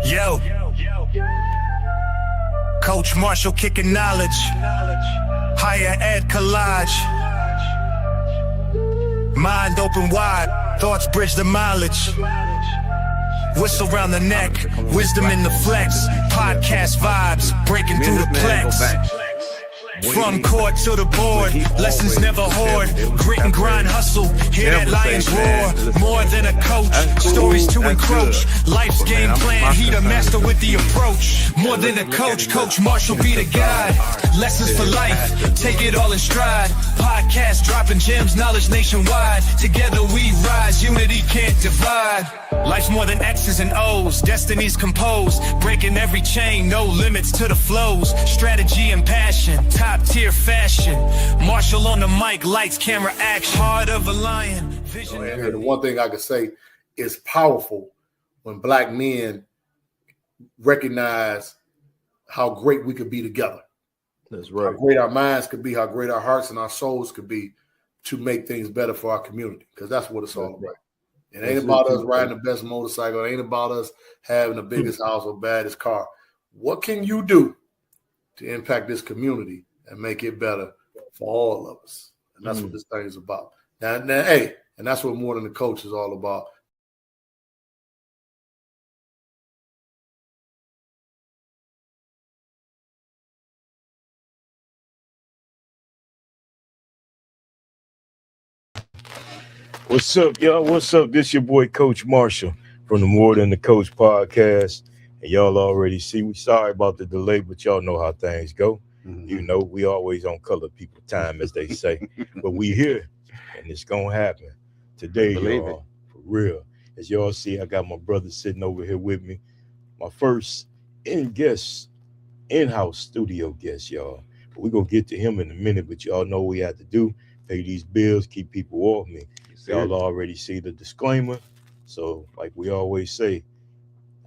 Yo, Coach Marshall kicking knowledge, higher ed collage, mind open wide, thoughts bridge the mileage, whistle round the neck, wisdom in the flex, podcast vibes, breaking through the plex. From court to the board, lessons never hoard, grit and grind hustle, hear that lion's roar, more than a coach, stories to encroach, life's game plan, he the master with the approach, more than a coach, Coach Marshall be the guide, lessons for life, take it all in stride, podcast dropping gems, knowledge nationwide, together we rise, unity can't divide, life's more than X's and O's, destinies composed, breaking every chain, no limits to the flows, strategy and passion, top tier fashion, Marshall on the mic, lights, camera, action, heart of a lion, vision. And the one thing I could say is powerful when black men recognize how great we could be together. That's right. How great our minds could be, how great our hearts and our souls could be to make things better for our community, because that's what it's all about. It ain't about us riding the best motorcycle. It ain't about us having the biggest house or baddest car. What can you do to impact this community and make it better for all of us? And that's what this thing is about. Now, hey, and that's what More Than a Coach is all about. What's up, y'all? What's up? This your boy Coach Marshall from the More Than the Coach podcast. And y'all already see, we sorry about the delay, but y'all know how things go. You know, we always on color people time, as they say. But we here, and it's going to happen. Today, y'all, for real. As y'all see, I got my brother sitting over here with me. My first in-house studio guest, y'all. But we're going to get to him in a minute, but y'all know what we have to do. Pay these bills, keep people off me. Y'all already see the disclaimer. So, like we always say,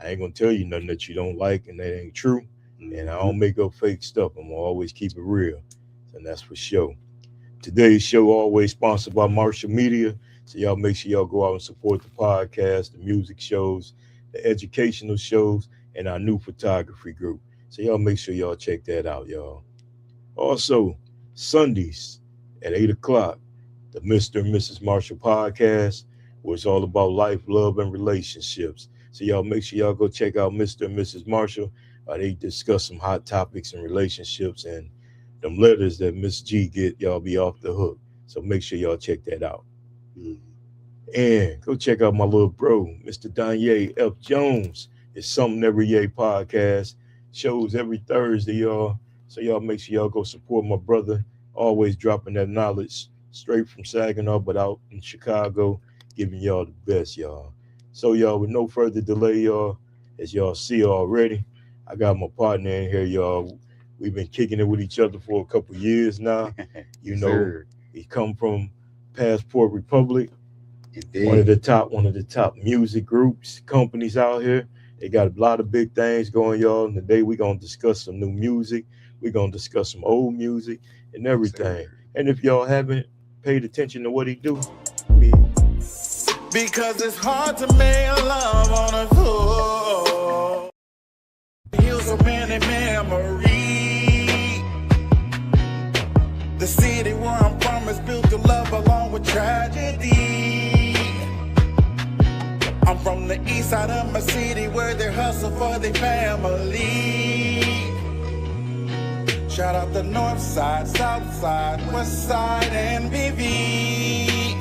I ain't going to tell you nothing that you don't like and that ain't true. And I don't make up fake stuff. I'm going to always keep it real. And that's for sure. Today's show always sponsored by Marshall Media. So y'all make sure y'all go out and support the podcast, the music shows, the educational shows, and our new photography group. So y'all make sure y'all check that out, y'all. Also, Sundays at 8 o'clock, the Mr. and Mrs. Marshall podcast, where it's all about life, love, and relationships. So y'all make sure y'all go check out Mr. and Mrs. Marshall. They discuss some hot topics and relationships, and them letters that Miss G get, y'all be off the hook. So make sure y'all check that out. And go check out my little bro, Mr. Danye F. Jones. It's Something Every Yay podcast. Shows every Thursday, y'all. So y'all make sure y'all go support my brother. Always dropping that knowledge straight from Saginaw, but out in Chicago, giving y'all the best, y'all. So y'all, with no further delay, y'all, as y'all see already, I got my partner in here, y'all. We've been kicking it with each other for a couple years now. You know, he come from Passport Republic, one of the top music groups, companies out here. They got a lot of big things going, y'all. And today we're gonna discuss some new music. We're gonna discuss some old music and everything. And if y'all haven't paid attention to what he do, because it's hard to make love on a floor. Here's a many memory. The city where I'm from is built to love along with tragedy. I'm from the east side of my city where they hustle for their family. Shout out the north side, south side, west side, and VV.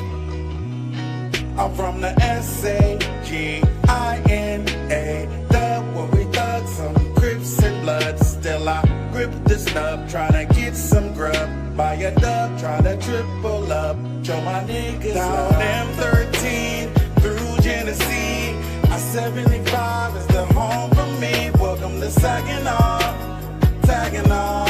I'm from the S-A-G-I-N-A, the where we thug some Crips and blood. Still I grip the snub, tryna get some grub. Buy a dub, tryna triple up. Show my niggas down M13 through Genesee. I-75 is the home for me. Welcome to Saginaw, Saginaw.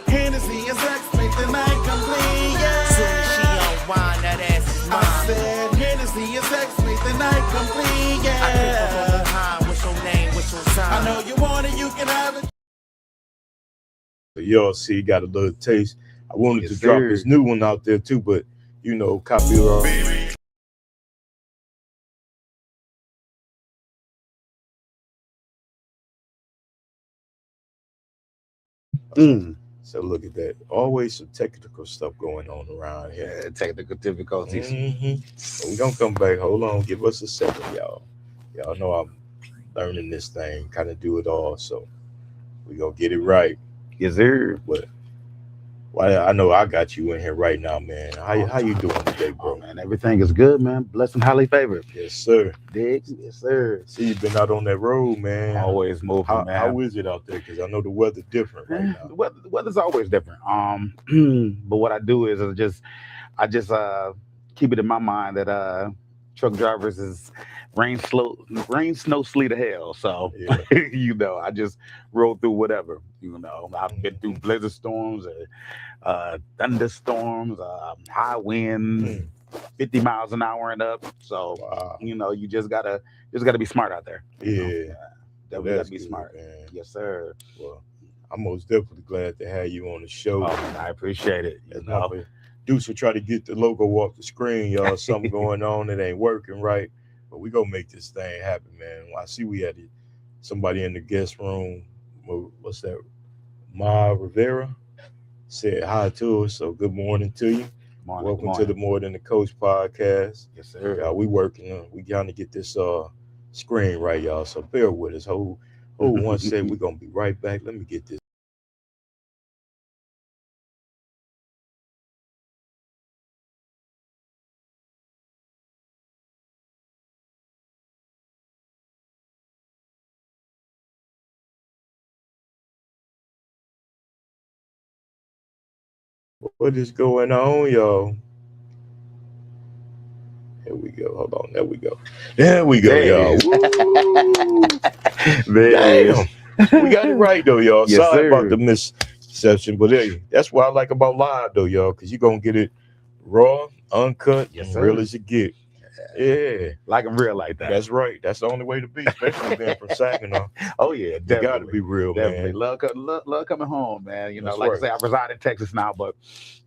Hennessy is X, make the night complete, yeah. Soon as she unwind, that ass is mine. I said Hennessy is X, make the night complete, yeah. I creep up from behind, what's your name, what's your sign? I know you want it, you can have it. y'all see, got a little taste. I wanted Yes, to drop sir. his new one out there too, but copyright. So look at that. Always some technical stuff going on around here. Yeah, technical difficulties. But we gonna come back. Hold on, give us a second, y'all. Y'all know I'm learning this thing, kind of do it all. So we gonna get it right. Yes, sir. But I know I got you in here right now, man. How you doing today, bro? Oh, man, everything is good, man. Blessed and highly favored. Yes, sir. Dig? Yes, sir. See, you've been out on that road, man. Always moving, man. How is it out there? Because I know the weather different right now. The weather's always different. But what I do is I just keep it in my mind that truck drivers is rain, snow, sleet, or hell. So Yeah. I just roll through whatever. I've been through blizzard storms, thunderstorms, high winds, 50 miles an hour and up. So Wow. you just gotta be smart out there. Yeah. Definitely gotta be good, smart. man. Yes, sir. Well, I'm most definitely glad to have you on the show. Oh, I appreciate it. Deuce will try to get the logo off the screen, y'all. Something going on. It ain't working right. But we gonna make this thing happen, man. I see we had somebody in the guest room. What's that? Ma Rivera said hi to us. So good morning to you. Welcome to the More Than the Coach podcast. Yes, sir. Y'all, we working. We trying to get this screen right, y'all. So bear with us. Who once said we're gonna be right back. Let me get this. What is going on, y'all? Here we go. Hold on. There we go. There we go, y'all. Damn. We got it right, though, y'all. Yes, Sorry sir. about the misconception, but hey, that's what I like about live, though, y'all, because you're going to get it raw, uncut, Yes, and sir. real as you get. Yeah. Like I'm real like that. That's right. That's the only way to be, especially being from Saginaw. Oh, yeah, You definitely. got to be real, Definitely. man. Love coming home, man. That's like right. I say, I reside in Texas now, but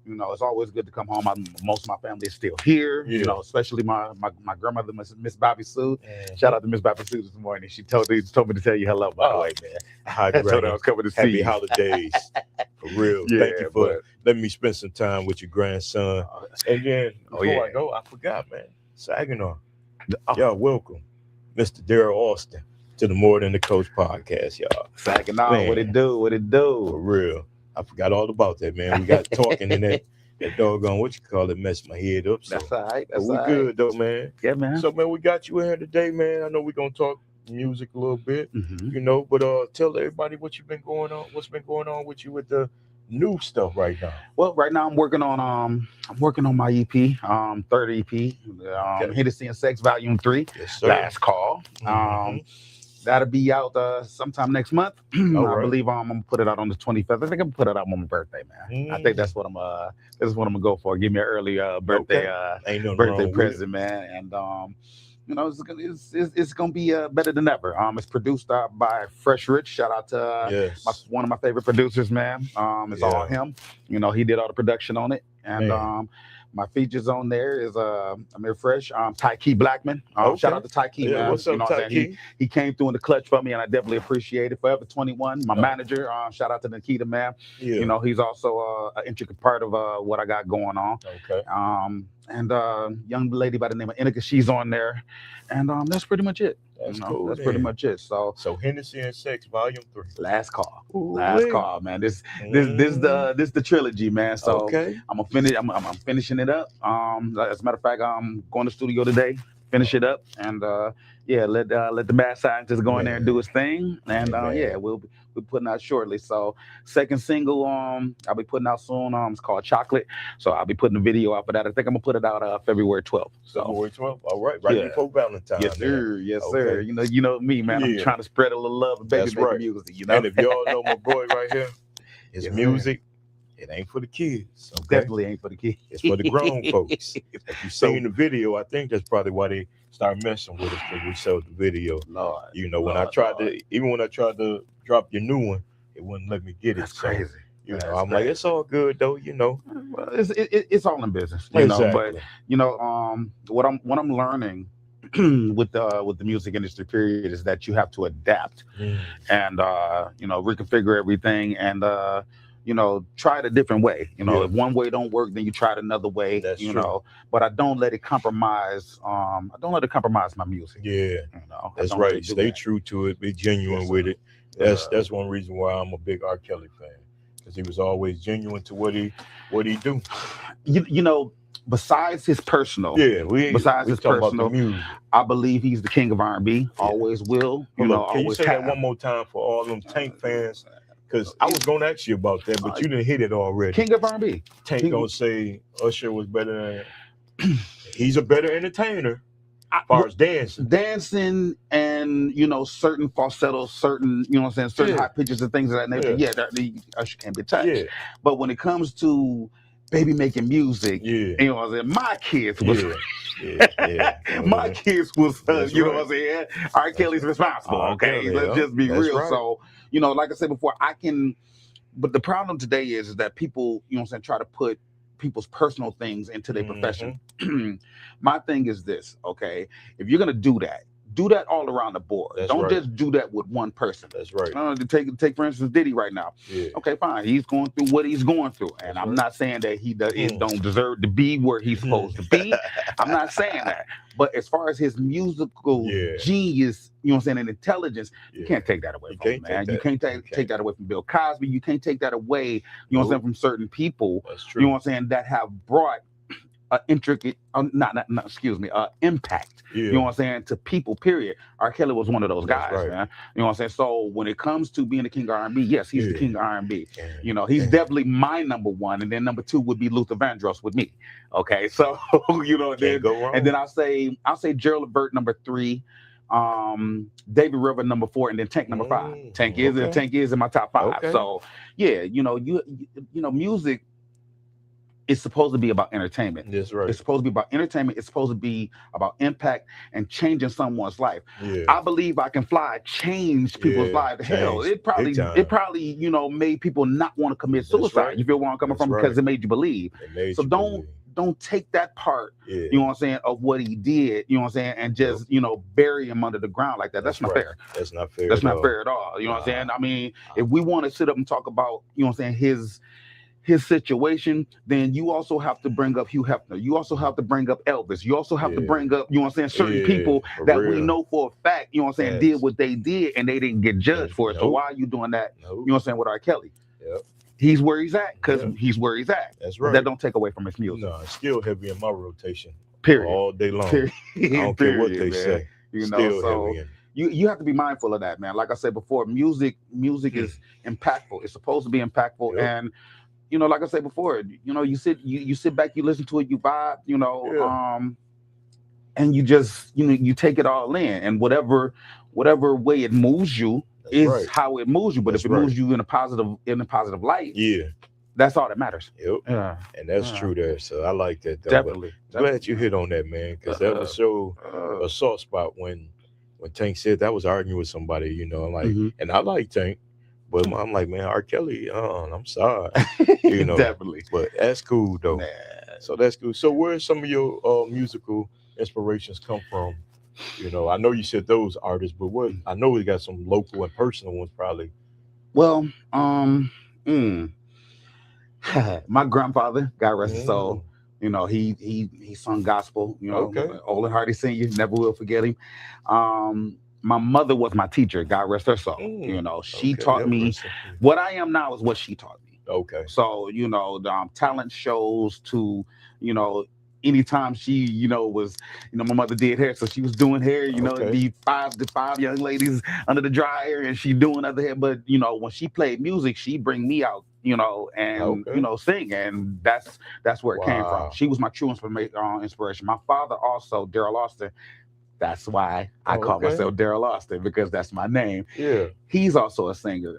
it's always good to come home. Most of my family is still here. Yeah. Especially my grandmother, Miss Bobby Sue. Shout out to Miss Bobby Sue this morning. She told me to tell you hello, by the way, man. Hi, I told her I Granny. was coming to see Happy you. holidays. For real. Yeah, Thank you for letting me spend some time with your grandson. And then before I go, I forgot, man. Saginaw. Y'all welcome Mr. Darrell Alston to the More Than the Coach podcast, y'all. Saginaw, Man. what it do? For real. I forgot all about that, man. We got talking and that doggone, messed my head up. So That's all right. but we good though, man. Yeah, man. So man, we got you in here today, man. I know we're gonna talk music a little bit, but tell everybody what's been going on with you with the new stuff right now. Well, right now I'm working on my EP, third EP, Hennessy and Sex Volume 3, Yes, sir. Last Call. That'll be out sometime next month. I right. believe I'm gonna put it out on the 25th. I think I'm gonna put it out on my birthday, man. I think that's what I'm gonna go for. Give me an early birthday Ain't nothing birthday wrong present, man. And it's gonna be better than ever. It's produced by Fresh Rich. Shout out to one of my favorite producers, man. It's all him. He did all the production on it, and my features on there is Amir Fresh, Ty-Key Blackman. Shout out to Ty-Key, man. What's up, Ty-Key? He came through in the clutch for me, and I definitely appreciate it. Forever 21, my manager. Shout out to Nikita, man. Yeah. He's also an intricate part of what I got going on. Okay. And young lady by the name of Inika, she's on there, and that's pretty much it. That's cool. That's pretty much it. So Hennessy and Sex Volume 3, Last Call. Ooh, Last Call, man. This the trilogy, man. So okay. I'm finishing it up. As a matter of fact, I'm going to the studio today, finish it up, and let the mad scientist go in there and do his thing, and we'll be putting out shortly. So second single, I'll be putting out soon. It's called Chocolate. So I'll be putting the video out for that. I think I'm gonna put it out February 12th. So February 12th. All right, before Valentine's. Yes, sir. Man. Yes, sir. You know me, man. I'm trying to spread a little love and baby music. And if y'all know my boy right here, his music. It ain't for the kids. Okay? Definitely ain't for the kids. It's for the grown folks. If you seen the video, I think that's probably why they started messing with us because we showed the video. Lord, when I tried to drop your new one, it wouldn't let me get it. That's crazy. I'm like, it's all good though, Well, it's all in business, But Exactly. what I'm learning with the music industry period is that you have to adapt and reconfigure everything and try it a different way. If one way don't work, then you try it another way. That's true. But I don't let it compromise. I don't let it compromise my music. Yeah, I that's don't let right. it do Stay that. true to it. Be genuine with it. That's one reason why I'm a big R. Kelly fan, because he was always genuine to what he do. Besides his personal, besides his talking personal, about the music. I believe he's the king of R&B. Always will. Can always you say have. that one more time for all them Tank fans? Because I was going to ask you about that, but you didn't hit it already. King of R&B. Tank gonna say Usher was better than. He's a better entertainer. As far as dancing and certain falsettos, certain certain high pitches and things of that nature. Usher can't be touched. But when it comes to baby making music, my kids was my kids was what I'm saying. R. Kelly's responsible. Okay, let's just be real. Right. So like I said before, but the problem today is that people try to put people's personal things into their profession. My thing is this, okay? If you're gonna do that all around the board. Don't just do that with one person. That's right. Take for instance Diddy right now. Okay, fine. He's going through what he's going through, and I'm not saying that he don't deserve to be where he's supposed to be. I'm not saying that. But as far as his musical genius, and intelligence, you can't take that away from him, man. You can't take that away from Bill Cosby. You can't take that away, from certain people. That's true. That have brought intricate, impact. To people, period. R. Kelly was one of those guys, man. So when it comes to being the king of R&B, yes, he's the king of R&B. He's definitely my number one, and then number two would be Luther Vandross with me. Okay, so and then I'll say Gerald Levert number 3, David River number 4, and then Tank number 5. Tank is in my top 5. Okay. So music is supposed to be about entertainment. That's right. It's supposed to be about entertainment. It's supposed to be about impact and changing someone's life. I believe I Can Fly changed people's lives. Hell, it probably made people not want to commit suicide. Right. You feel where I'm coming from? Because it made you believe. So don't take that part, of what he did, and just, bury him under the ground like that. That's not fair. That's not fair. That's not fair at all. You know what I'm saying? I mean, if we want to sit up and talk about, his situation, then you also have to bring up Hugh Hefner. You also have to bring up Elvis. You also have to bring up, certain people that we know for a fact, did what they did and they didn't get judged for it. So why are you doing that, with R. Kelly? He's where he's at because he's where he's at. That's right. That don't take away from his music. No, it's still heavy in my rotation. Period. All day long. Period. I don't care what they say. So heavy in. You have to be mindful of that, man. Like I said before, music is impactful. It's supposed to be impactful. And like I said before, you sit back, you listen to it, you vibe, and you just, you take it all in, and whatever way it moves you is how it moves you. But if it moves you in a positive light, that's all that matters. And that's true there. So I like that. Though. Definitely. Glad you hit on that, man, because that was so a soft spot when Tank said that was arguing with somebody, and I like Tank. But I'm like, man, R. Kelly, I'm sorry. Definitely. But that's cool, though. So that's cool. So where some of your musical inspirations come from? I know you said those artists, but I know we got some local and personal ones probably. Well, my grandfather, God rest his soul, he sung gospel, Olin Hardy Sr., never will forget him. My mother was my teacher, God rest her soul. She taught me what I am now is what she taught me. Okay. So, the talent shows to, anytime she, was, my mother did hair, so she was doing hair, the five young ladies under the dryer, and she doing other hair. But, when she played music, she bring me out, and, sing. And that's where it came from. She was my true inspiration. My father also, Darrell Alston, That's why I call myself Darrell Alston, because that's my name. Yeah. He's also a singer.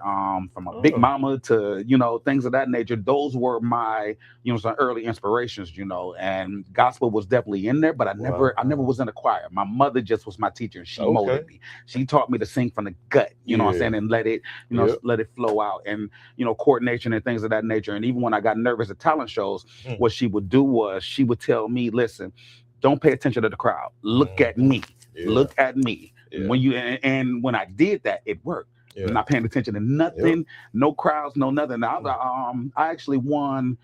From a Big Mama to, things of that nature. Those were my, some early inspirations, and gospel was definitely in there, but I never was in a choir. My mother just was my teacher, and she molded me. She taught me to sing from the gut, you know what I'm saying, and let it, let it flow out, and, coordination and things of that nature. And even when I got nervous at talent shows, what she would do was she would tell me, listen, don't pay attention to the crowd. Look at me. Look at me. When you and when I did that, it worked. I'm not paying attention to nothing, no crowds, no nothing. I actually won.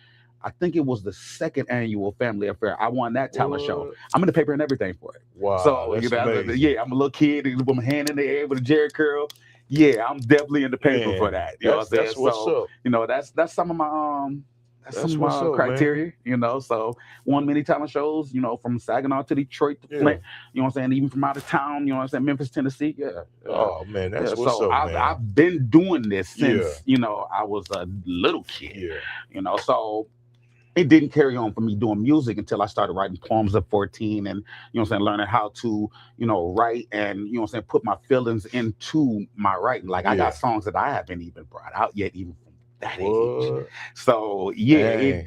I think it was the second annual Family Affair. I won that talent show. I'm in the paper and everything for it. Wow. So Amazing. I'm a little kid with my hand in the air with a jerry curl. Yeah, I'm definitely in the paper for that. You know what I'm saying? That's what's up. That's some of my That's some criteria, so won many talent shows, from Saginaw to Detroit to Flint, you know what I'm saying, even from out of town, Memphis, Tennessee. Oh man, that's what's up, man. I've been doing this since, I was a little kid, so it didn't carry on for me doing music until I started writing poems at 14 and, learning how to, write and, put my feelings into my writing. Like I got songs that I haven't even brought out yet, even that age. So it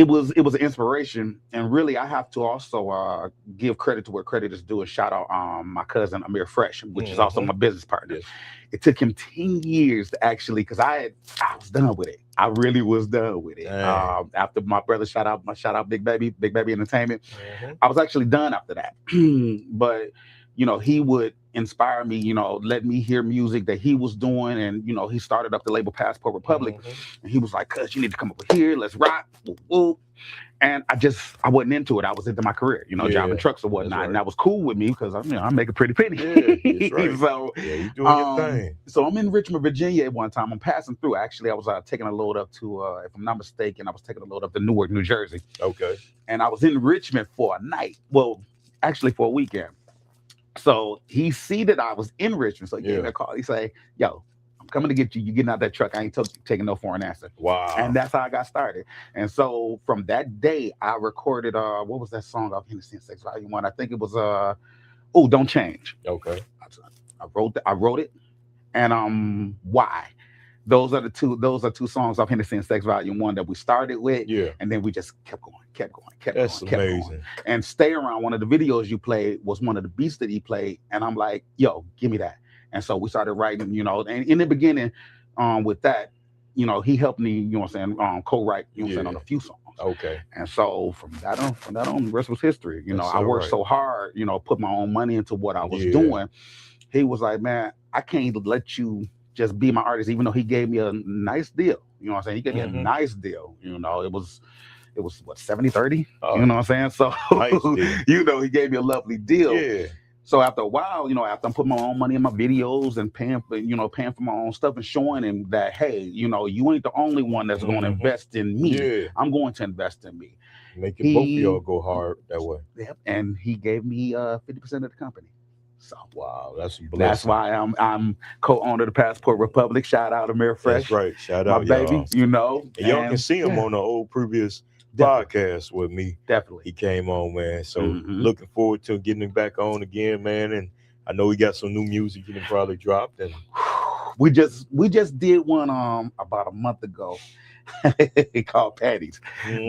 was an inspiration, and really I have to also give credit to where credit is due and shout out my cousin Amir Fresh, which is also my business partner. It took him 10 years to actually, because I was done with it. I really was done with it. After my brother shout out Big Baby Entertainment, I was actually done after that. But he would inspire me, let me hear music that he was doing. And, he started up the label Passport Republic. And he was like, cuz you need to come over here. Let's rock. Woo, woo. And I wasn't into it. I was into my career, driving trucks or whatnot. Right. And that was cool with me because I make a pretty penny. Right. So you doing your thing. So I'm in Richmond, Virginia at one time. I'm passing through. Actually, I was taking a load up to, if I'm not mistaken, I was taking a load up to Newark, New Jersey. Okay. And I was in Richmond for a night. Well, actually for a weekend. So he see that I was in Richmond. So he gave me a call. He say, yo, I'm coming to get you. You getting out that truck. I ain't taking no foreign answer. Wow. And that's how I got started. And so from that day, I recorded, what was that song off M.T.A.C. Volume 1? I think it was, Don't Change. Okay. I wrote it. And Why? Those are two songs off M.T.A.C. Volume 1 that we started with. Yeah. And then we just kept going. That's amazing. And Stay Around, one of the videos you played was one of the beats that he played. And I'm like, yo, give me that. And so we started writing, and in the beginning, with that, he helped me, co-write, on a few songs. Okay. And so from that on, the rest was history. I worked so hard, put my own money into what I was doing. He was like, man, I can't let you just be my artist, even though he gave me a nice deal. You know what I'm saying? He gave me a nice deal. It was what, 70-30? You know what I'm saying? So, nice he gave me a lovely deal. Yeah. So after a while, after I'm putting my own money in my videos and paying for my own stuff and showing him that, hey, you ain't the only one that's going to invest in me. Yeah. I'm going to invest in me. Making both of y'all go hard that way. Yep. And he gave me 50% of the company. So wow, that's a blessing. That's why I'm co-owner of the Passport Republic. Shout out Amir Fresh. That's right. Shout out, my baby. And y'all can see him on the old previous podcast with me. Definitely. He came on, man. So looking forward to getting him back on again, man. And I know he got some new music he can probably dropped. And we just did one about a month ago. Called Patty's.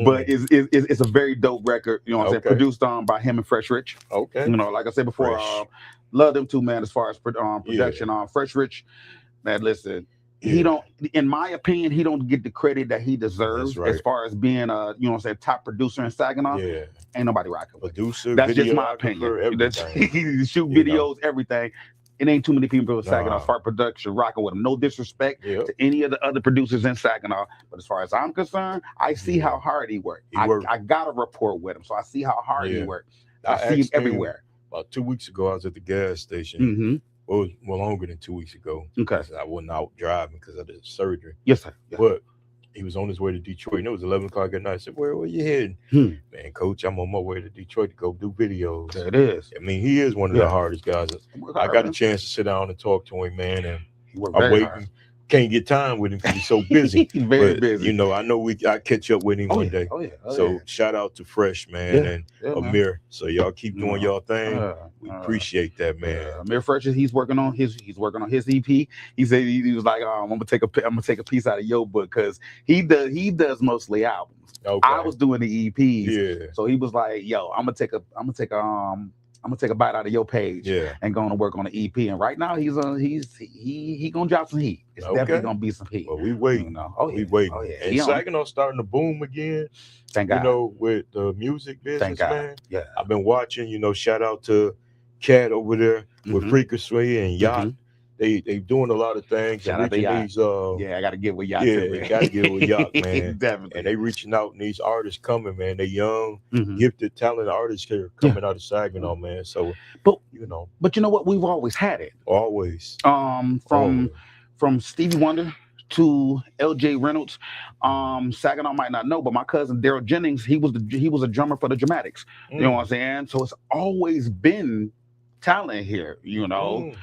But it's a very dope record, what I'm saying, produced by him and Fresh Rich. Okay. Like I said before, love them two, man, as far as production. Fresh Rich, man, listen, he don't, in my opinion, he don't get the credit that he deserves as far as being a, top producer in Saginaw. Yeah. Ain't nobody rocking with. Producer, that's just my opinion. He shoot videos, everything. It ain't too many people in Saginaw start production rocking with him. No disrespect to any of the other producers in Saginaw, but as far as I'm concerned, I see how hard he worked. I got a rapport with him, so I see how hard he worked. I see him everywhere. About 2 weeks ago, I was at the gas station. Well, longer than 2 weeks ago. Okay. I wasn't out driving because of the surgery. Yes, sir. Yeah. But he was on his way to Detroit, and it was 11 o'clock at night. I said, where you heading? Man, coach, I'm on my way to Detroit to go do videos. There it is. I mean, he is one of the hardest guys. I got a chance to sit down and talk to him, man, and I'm can't get time with him because he's so busy. He's very but, busy. You know, I know I catch up with him one day. So shout out to Fresh, man, and Amir. So y'all keep doing y'all thing. We appreciate that, man. Amir Fresh, he's working on his EP. He said he was like, I'm gonna take a piece out of your book because he does mostly albums. Okay. I was doing the EPs. Yeah. So he was like, yo, I'm gonna take a bite out of your page and going to work on the EP. And right now he's gonna drop some heat. It's definitely gonna be some heat. Well, we waiting. You know? We waiting. And Saginaw starting to boom again. Thank God. You know, with the music business, man. Yeah. I've been watching. You know, shout out to Cat over there with Frequency and Yacht. They doing a lot of things. Shout out to Yacht. These, I got to get with Yacht. Yeah, got to get with Yacht, man. Definitely. And they reaching out, and these artists coming, man. They young, gifted, talented artists here coming out of Saginaw, man. So, but you know what? We've always had it. Always. From Stevie Wonder to L.J. Reynolds. Saginaw might not know, but my cousin Darrell Jennings, he was a drummer for the Dramatics. You know what I'm saying? So it's always been talent here, you know.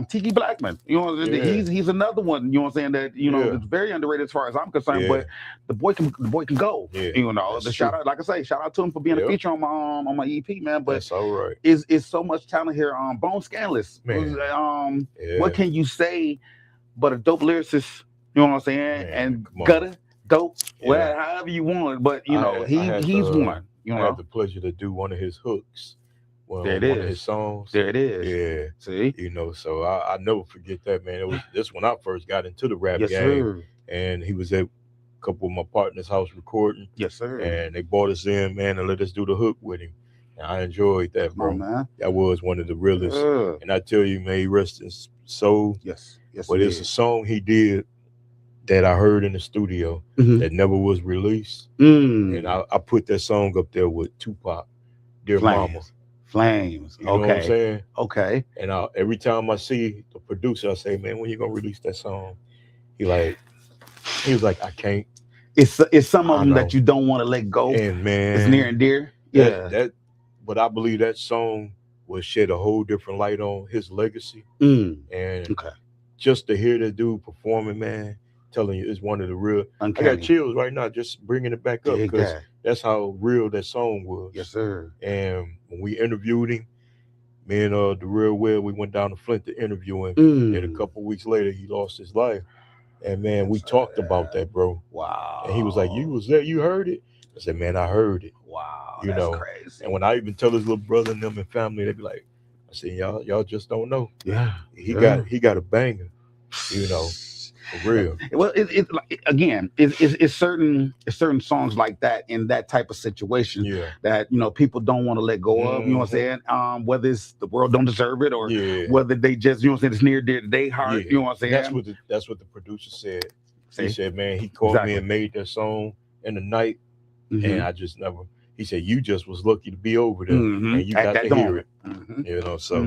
Tiki Blackman, you know, he's another one, you know what I'm saying, that it's very underrated as far as I'm concerned, but the boy can go. You know, shout out to him for being a feature on my EP, man. But that's all right. Is so much talent here. Bone Scanless, man. What can you say but a dope lyricist, you know what I'm saying? And gutter, dope, well, however you want, but you know, he's one. You know, I had the pleasure to do one of his hooks. Well, there it one is. of his songs. There it is. Yeah. See? You know, so I never forget that, man. It was this when I first got into the rap game. Sir. And he was at a couple of my partners' house recording. Yes, sir. And they brought us in, man, and let us do the hook with him. And I enjoyed that, bro. Come on, man. That was one of the realest. And I tell you, man, he rest in soul. Yes. But it's a song he did that I heard in the studio that never was released. And I put that song up there with Tupac, Dear Mama. Flames. You know what I'm saying? Okay. And every time I see the producer, I say, man, when you gonna release that song? He was like, I can't. It's some of them that you don't want to let go. And man, it's near and dear. But I believe that song will shed a whole different light on his legacy. And just to hear that dude performing, man, telling you, it's one of the real. Uncanny. I got chills right now just bringing it back up because that's how real that song was. Yes, sir. And when we interviewed him, me and Darrell, we went down to Flint to interview him. And a couple weeks later, he lost his life. And man, we talked about that, bro. Wow. And he was like, "You was there? You heard it?" I said, "Man, I heard it." Wow. That's crazy. And when I even tell his little brother and them and family, they be like, "I said, y'all just don't know." Yeah. He got a banger, you know. For real. Well, it's certain songs like that in that type of situation that people don't want to let go of. You know what I'm saying? Whether it's the world don't deserve it or whether they just it's near dear to their heart. You know what I'm saying? That's what the producer said. He said, man, he called me and made that song in the night, and I just never. He said, you just was lucky to be over there, and you got to hear it. You know, so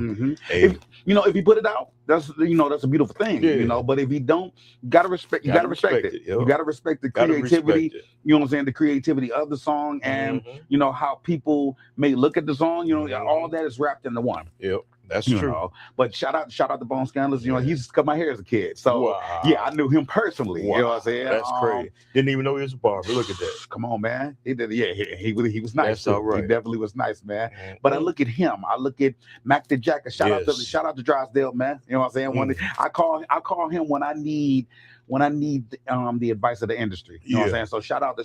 hey. If you put it out, that's that's a beautiful thing. But if you don't, you gotta respect. You gotta respect it. You gotta respect the creativity. You know what I'm saying? The creativity of the song, and how people may look at the song. All that is wrapped into one. Yep. That's true. But shout out to Bone Scandalous. He used to cut my hair as a kid. So I knew him personally. You know what I'm saying? That's crazy. Didn't even know he was a barber. Look at that. Come on, man. He did. Yeah, he was nice. That's all right. He definitely was nice, man. But I look at him. I look at Mac the Jacker. Shout out to Drysdale, man. You know what I'm saying? I call him when I need the advice of the industry. You know what I'm saying? So shout out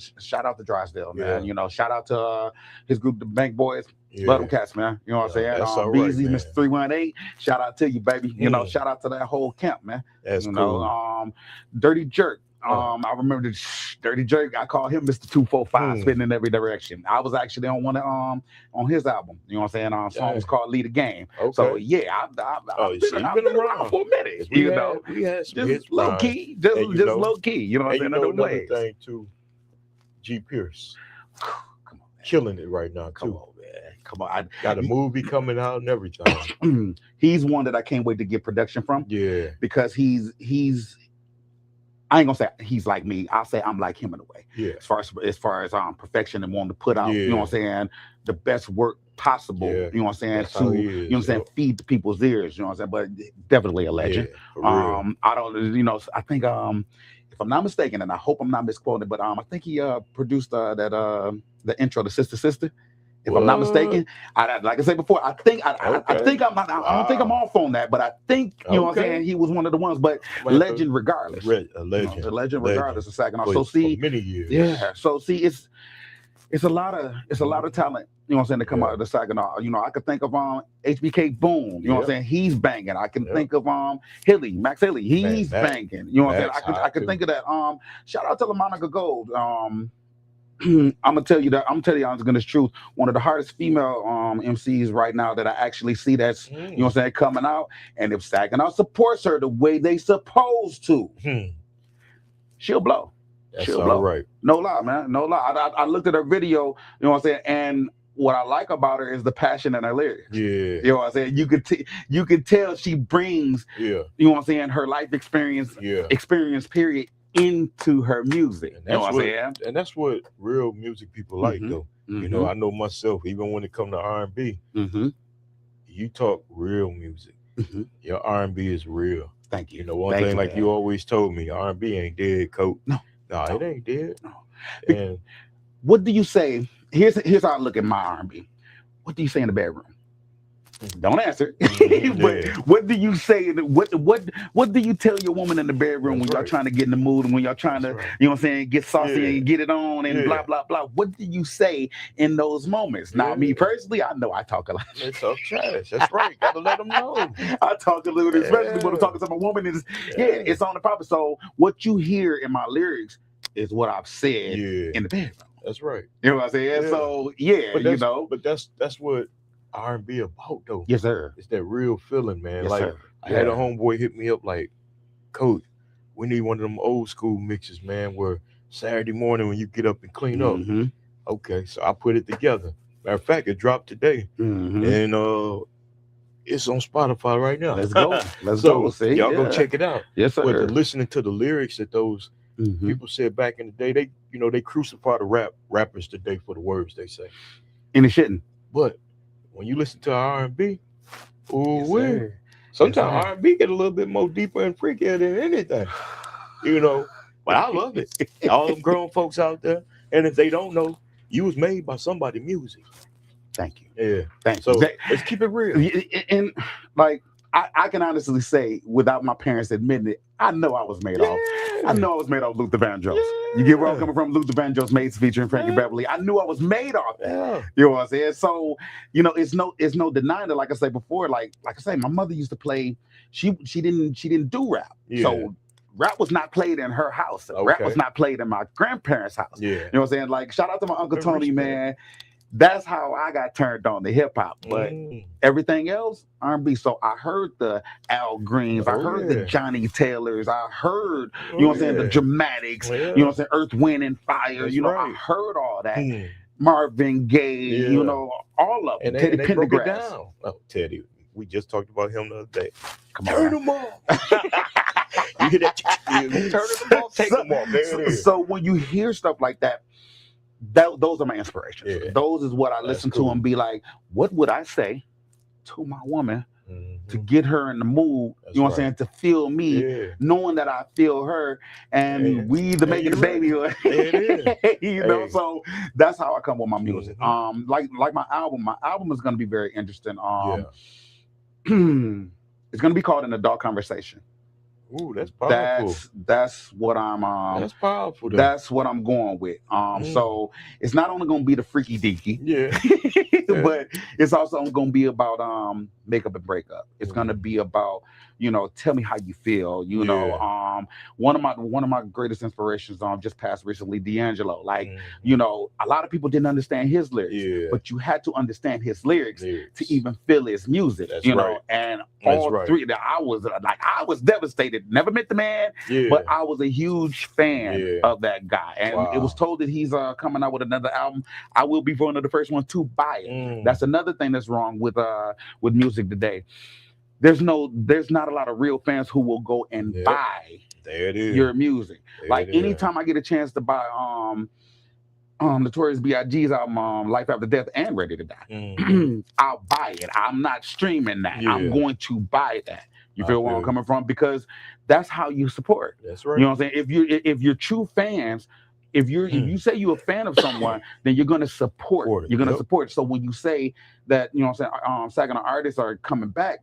to Drysdale, man. Shout out to his group, the Bank Boys. Love them cats, man. You know what I'm saying? That's all right, Beezy, Mr. 318. Shout out to you, baby. Shout out to that whole camp, man. That's cool. Dirty Jerk. I remember the Dirty Jerk. I call him Mr. 245, spitting in every direction. I was actually on one on his album. You know what I'm saying? Song was called Lead a Game. Okay. So yeah, I've been around for a minute. We had some just low key, just low key. You know what I'm saying? Another thing too, G. Pierce. Come on, man. Killing it right now too. Come on, man. Come on. I got a movie coming out and everything. He's one that I can't wait to get production from. Yeah. Because he's I ain't gonna say he's like me. I'll say I'm like him in a way. Yeah. As far as perfection and wanting to put out, you know what I'm saying, the best work possible. Yeah, You know what I'm saying? that's how To he you is, know what I'm saying? yup. Feed the people's ears. You know what I'm saying? But definitely a legend. Yeah, for real. I don't. You know, I think if I'm not mistaken, and I hope I'm not misquoting, but I think he produced the intro to Sister Sister. If I'm not What? mistaken, like I said before, I think I Okay. think I'm not. I don't think I'm Wow. off on that, but I think you know what I'm Okay. saying. He was one of the ones, but Might have to- legend regardless. A You know, legend. a legend regardless of Saginaw. For, So see, for many years. yeah. So see, it's a lot of talent. You know what I'm saying to come Yeah. out of the Saginaw. You know, I could think of HBK Boom. You know what I'm Yep. saying? He's banging. I can Yep. think of Max Hilly. He's Max- banging. You know what I'm saying? Max I hot, could too. think of that. Shout out to LaMonica Gold. I'm gonna tell you that I'm telling you honest goodness truth. One of the hardest female MCs right now that I actually see that's you know what I'm saying coming out. And if Saginaw supports her the way they supposed to, she'll blow. That's She'll all blow. right. No lie, man. No lie. I looked at her video. You know what I'm saying? And what I like about her is the passion in her lyrics. Yeah. You know what I'm saying? You could tell she brings Yeah. you know what I'm saying her life experience Yeah. period into her music. And You know that's what I'm saying? and that's what real music people like though. You know, I know myself, even when it come to R&B, you talk real music. Your R&B is real. Thank you. You know, one thing like you always told me, R&B ain't dead, Coach. No, it ain't dead. No. And what do you say? Here's how I look at my R&B. What do you say in the bedroom? Don't answer. But what do you say? What do you tell your woman in the bedroom when y'all trying to get in the mood and when y'all trying to, you know what I'm saying, get saucy and get it on and blah, blah, blah. What do you say in those moments? Now, me personally, I know I talk a lot. It's talk trash. That's right. Gotta let them know. I talk a little bit, especially when I'm talking to my woman. It's on the proper. So what you hear in my lyrics is what I've said in the bedroom. That's right. You know what I'm saying? So you know. But that's what R&B about though. Yes, sir. It's that real feeling, man. Yes, like sir. I had a homeboy hit me up like, Coach, we need one of them old school mixes, man, where Saturday morning when you get up and clean up. Okay, so I put it together. Matter of fact, it dropped today. And it's on Spotify right now. Let's go. Let's go. See, y'all go check it out. Yes, sir. But listening to the lyrics that those people said back in the day, they crucify the rappers today for the words they say. And it shouldn't. But when you listen to R&B, sometimes R&B get a little bit more deeper and freakier than anything. You know, but I love it. All them grown folks out there, and if they don't know, you was made by somebody music. Thank you. Yeah. Thank you. So let's keep it real. And like I can honestly say, without my parents admitting it, I know I was made off. I know I was made off Luther Vandross. You get where I'm coming from? Luther Vandross Mates featuring Frankie Beverly. I knew I was made off that. You know what I'm saying? So, you know, it's no denying that, like I said before, like I say, my mother used to play, she didn't do rap. So rap was not played in her house. Rap was not played in my grandparents' house. You know what I'm saying? Like, shout out to my Uncle Tony, man. That's how I got turned on to hip hop. But everything else, R&B. So I heard the Al Greens, I heard the Johnny Taylors, I heard, you know what I'm saying, the Dramatics, you know what I'm saying, Earth, Wind, and Fire. You know, I heard all that. Marvin Gaye, you know, all of them. Teddy Pendergrass. Oh, Teddy. We just talked about him the other day. Come Turn them off. You hear that? Turn them off. Take them off. There it is. So when you hear stuff like that, those are my inspirations. Those is what I listen to and be like, what would I say to my woman to get her in the mood, you know what I'm saying, to feel me, knowing that I feel her, and we either making a baby or you know, so that's how I come with my music. Like my album is gonna be very interesting. It's gonna be called An Adult Conversation. Ooh, that's powerful. That's what I'm that's powerful. That's what I'm going with. So it's not only gonna be the freaky deaky, but it's also gonna be about makeup and breakup. It's gonna be about, you know, tell me how you feel. You know, one of my greatest inspirations just passed recently, D'Angelo. Like, you know, a lot of people didn't understand his lyrics, but you had to understand his lyrics to even feel his music. You know, and all three that I was devastated. Never met the man, but I was a huge fan of that guy. And it was told that he's coming out with another album. I will be one of the first ones to buy it. That's another thing that's wrong with music today. There's not a lot of real fans who will go and buy your music. Like anytime I get a chance to buy Notorious B.I.G.'s album, Life After Death and Ready to Die. I'll buy it. I'm not streaming that. I'm going to buy that. You feel where I'm coming from? Because that's how you support. That's right. You know what I'm saying? If you're true fans, if you say you're a fan of someone, then you're gonna support. You're gonna support. So when you say that, you know what I'm saying, Saginaw artists are coming back,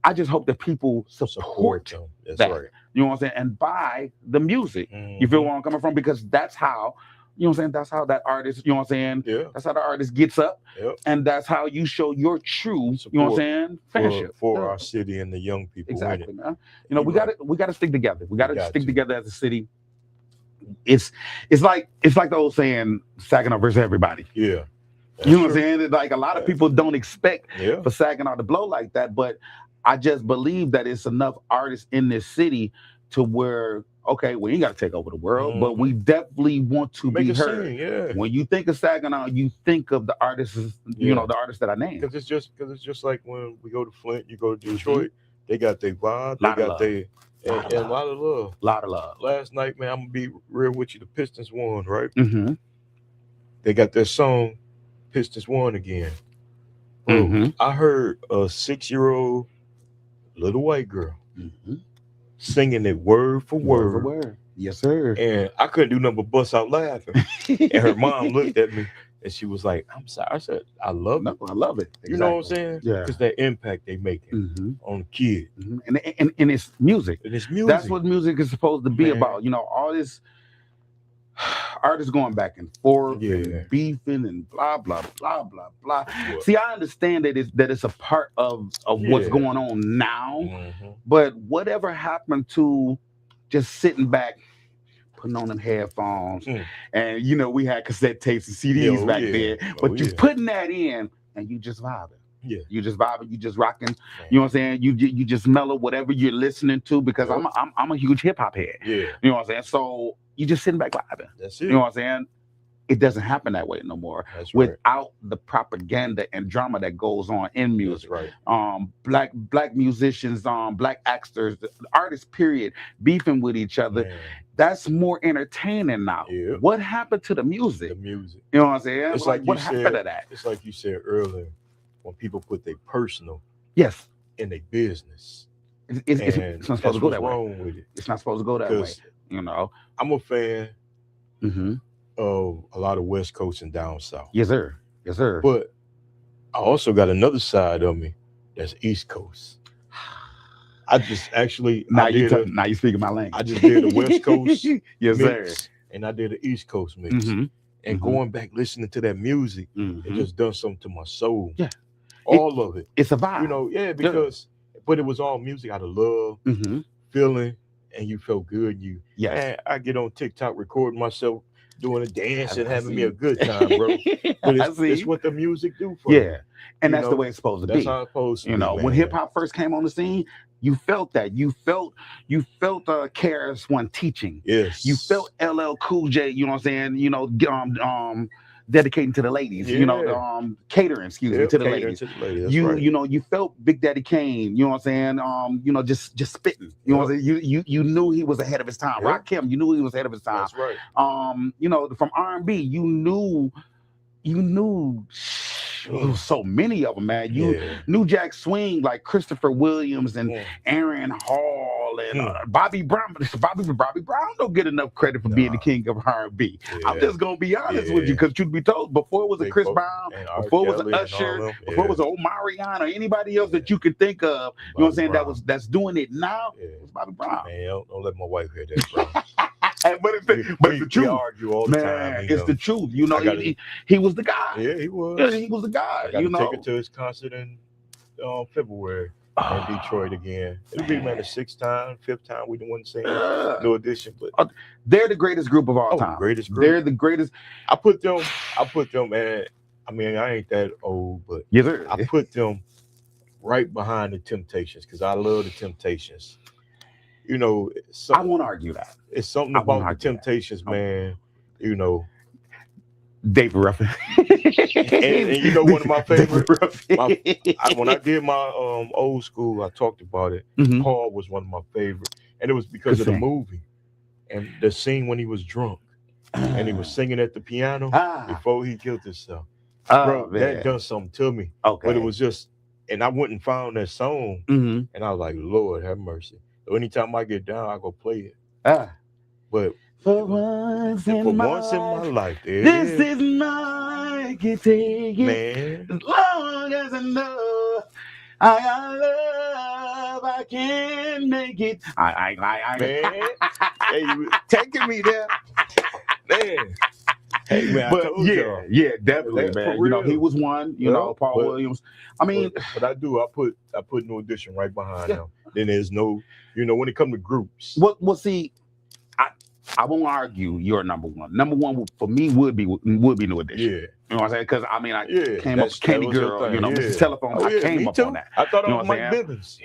I just hope that people support them. That's that. right. You know what I'm saying? And buy the music. You feel where I'm coming from? Because that's how, you know what I'm saying, that's how that artist, you know what I'm saying? That's how the artist gets up. And that's how you show your true, support, you know what I'm saying, fanship. For our city and the young people. Exactly, man. You know, we gotta stick together. We gotta stick together as a city. It's like the old saying, Saginaw versus everybody. Yeah. You know what I'm saying? It's like a lot of people don't expect for Saginaw to blow like that, but I just believe that it's enough artists in this city to where, okay, we ain't got to take over the world, but we definitely want to be heard. Scene, When you think of Saginaw, you think of the artists, you know, the artists that I named. Because it's just like when we go to Flint, you go to Detroit, they got their vibe, they got their and a lot of love. Lot of love. Last night, man, I'm gonna be real with you. The Pistons won, right? They got their song, Pistons won again. Bro, I heard a 6-year-old little white girl singing it word for word. Yes, sir. And I couldn't do nothing but bust out laughing. And her mom looked at me and she was like, "I'm sorry." I said, "I love it. I love it." You know what I'm saying? Yeah. Because that impact they making on the kid. And it's music. And it's music. That's what music is supposed to be about. You know, all this artists going back and forth and beefing and blah blah blah blah blah. See, I understand that it's a part of what's going on now, but whatever happened to just sitting back, putting on them headphones, and you know we had cassette tapes and CDs back then, but you putting that in and you just vibing. Yeah, you just vibing, you just rocking. You know what I'm saying? You just mellow whatever you're listening to, because I'm a huge hip hop head. Yeah, you know what I'm saying? So you just sitting back vibing. That's it. You know what I'm saying? It doesn't happen that way no more. That's right. Without the propaganda and drama that goes on in music. That's right. Black musicians, black actors, the artists, period, beefing with each other. Man. That's more entertaining now. Yeah. What happened to the music? The music. You know what I'm saying? It's like what happened to that? It's like you said earlier, when people put their personal in their business. It's not supposed to go that way. Wrong with it. It's not supposed to go that way. You know, I'm a fan of a lot of West Coast and down south. Yes, sir. Yes, sir. But I also got another side of me that's East Coast. I just actually now you speaking my language. I just did a West Coast yes, mix, sir. and I did an East Coast mix. And going back listening to that music, it just done something to my soul. Yeah, all of it. It's a vibe. You know, because but it was all music out of love, feeling. And you felt good. Man, I get on TikTok recording myself doing a dance and having me a good time, bro. But it's what the music do for me. And that's the way it's supposed to be. That's how it's supposed to be. You know, when hip hop first came on the scene, you felt that. You felt KRS-One teaching. Yes. You felt LL Cool J, you know what I'm saying? You know, dedicating to the ladies, you know, catering, to the ladies. You know, you felt Big Daddy Kane, you know what I'm saying? You know, just spitting. You know what I'm saying? You knew he was ahead of his time. Rakim, you knew he was ahead of his time. That's right. You know, from R&B, you knew so many of them, man. You knew Jack Swing, like Christopher Williams and Aaron Hall and Bobby Brown. Bobby Brown don't get enough credit for being the king of R&B. I'm just gonna be honest with you, because truth be told, before it was a Chris Brown, before it was an Usher, before it was an Omarion or anybody else that you could think of, you know what I'm saying, that's doing it now, it was Bobby Brown. Man, don't let my wife hear that, bro. But it's the truth. We argue all the time. It's the truth. You know, he was the guy. Yeah, he was. Yeah, he was the guy. I got to take it to his concert in February in Detroit again. It'll be the 6th time, 5th time we didn't want to sing no audition, but they're the greatest group of all time. Greatest group. They're the greatest. I put them, man. I mean, I ain't that old, but I put them right behind the Temptations, because I love the Temptations. You know, I won't argue that. It's something about the Temptations, man. You know, David Ruffin. and you know, one of my favorite. When I did my old school, I talked about it. Paul was one of my favorite, and it was because of the movie and the scene when he was drunk. and he was singing at the piano before he killed himself. Bro, that done something to me. Okay. But it was just, and I went and found that song, and I was like, Lord have mercy. So anytime I get down, I go play it. But for once in my life, this is my can take it, man. as long as I know I got love, I can make it. Man, hey, you taking me there, man. Hey man, but yeah, definitely, man. You know, he was one. You know, Paul Williams. I mean, but I put No Addition right behind them. Then there's no, you know, when it comes to groups. Well, see, I won't argue you're number one. Number one for me would be No Addition. Yeah. You know what I'm saying? Because I mean, I came up Candy Girl, you know, Mr. Telephone. I came up on that. I thought it was Mike Bivens.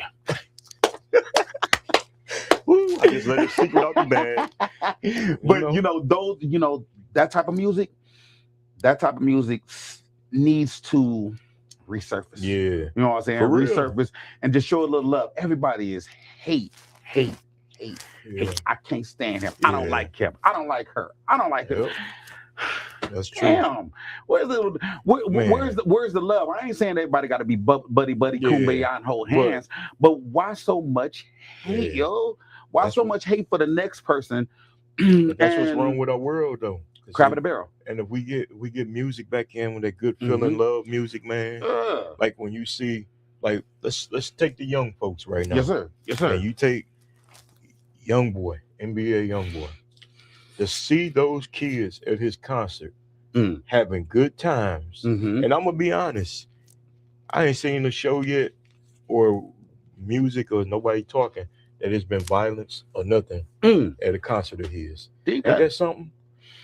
Woo, I just let it secret out the bag. But you know, those, you know, that type of music needs to resurface. Yeah. You know what I'm saying? Resurface and just show a little love. Everybody is hate. Yeah. I can't stand him. I don't like him. I don't like her. I don't like her. That's true. Damn. Where's the love? I ain't saying everybody got to be buddy, kumbaya, and hold hands. But why so much hate, yo? Why so much hate for the next person? But that's what's wrong with our world, though. Crab in the barrel. And if we get music back in with that good feeling, love music, man. Like when you see, like let's take the young folks right now. Yes, sir. Yes, sir. And you take Young Boy, NBA Young Boy, to see those kids at his concert having good times. And I'm gonna be honest, I ain't seen the show yet or music or nobody talking that it's been violence or nothing at a concert of his. Ain't that something?